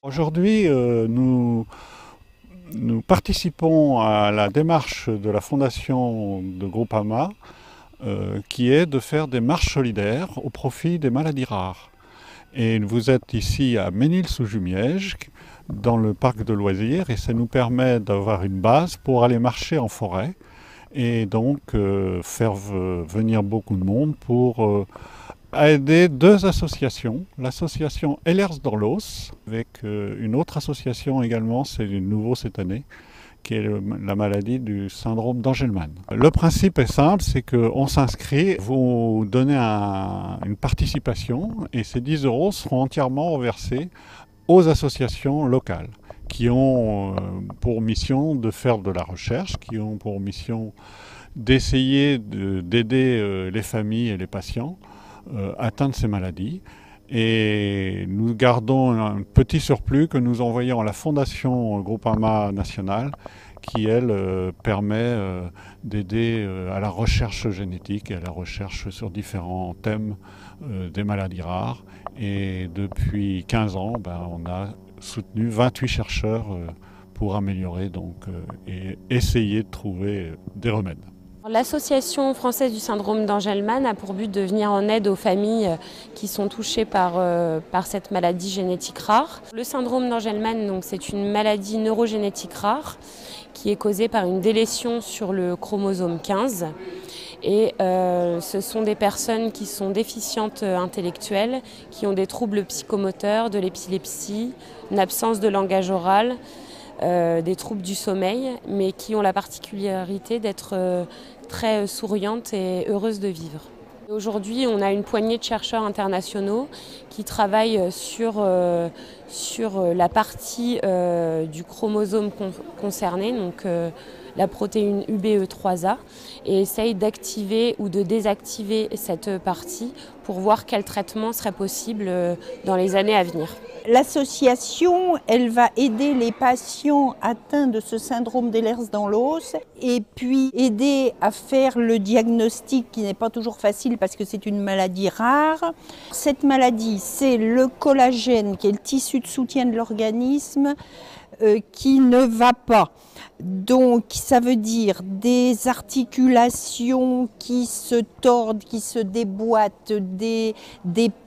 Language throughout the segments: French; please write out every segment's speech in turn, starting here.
Aujourd'hui, nous participons à la démarche de la fondation de Groupama qui est de faire des marches solidaires au profit des maladies rares. Et vous êtes ici à Ménil-sous-Jumièges, dans le parc de loisirs, et ça nous permet d'avoir une base pour aller marcher en forêt et donc faire venir beaucoup de monde pour aider deux associations, l'association Ehlers-Danlos, avec une autre association également, c'est nouveau cette année, qui est la maladie du syndrome d'Angelman. Le principe est simple, c'est qu'on s'inscrit, vous donnez une participation et ces 10 € seront entièrement reversés aux associations locales qui ont pour mission de faire de la recherche, qui ont pour mission d'essayer d'aider les familles et les patients atteints de ces maladies. Et nous gardons un petit surplus que nous envoyons à la Fondation Groupama Nationale qui, elle, permet d'aider à la recherche génétique et à la recherche sur différents thèmes des maladies rares. Et depuis 15 ans, on a soutenu 28 chercheurs pour améliorer et essayer de trouver des remèdes. L'Association française du syndrome d'Angelman a pour but de venir en aide aux familles qui sont touchées par cette maladie génétique rare. Le syndrome d'Angelman, c'est une maladie neurogénétique rare qui est causée par une délétion sur le chromosome 15. Et ce sont des personnes qui sont déficientes intellectuelles, qui ont des troubles psychomoteurs, de l'épilepsie, une absence de langage oral, des troubles du sommeil, mais qui ont la particularité d'être très souriantes et heureuses de vivre. Aujourd'hui, on a une poignée de chercheurs internationaux qui travaillent sur la partie du chromosome concerné, donc la protéine UBE3A, et essayent d'activer ou de désactiver cette partie pour voir quel traitement serait possible dans les années à venir. L'association, elle va aider les patients atteints de ce syndrome d'Ehlers-Danlos et puis aider à faire le diagnostic qui n'est pas toujours facile parce que c'est une maladie rare. Cette maladie, c'est le collagène qui est le tissu de soutien de l'organisme qui ne va pas. Donc ça veut dire des articulations qui se tordent, qui se déboîtent, des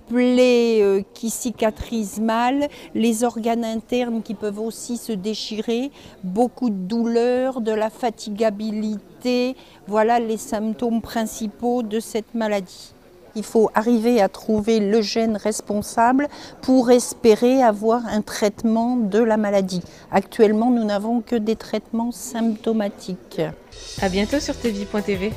plaies qui cicatrisent mal, les organes internes qui peuvent aussi se déchirer, beaucoup de douleurs, de la fatigabilité. Voilà les symptômes principaux de cette maladie. Il faut arriver à trouver le gène responsable pour espérer avoir un traitement de la maladie. Actuellement, nous n'avons que des traitements symptomatiques. À bientôt sur tvie.tv.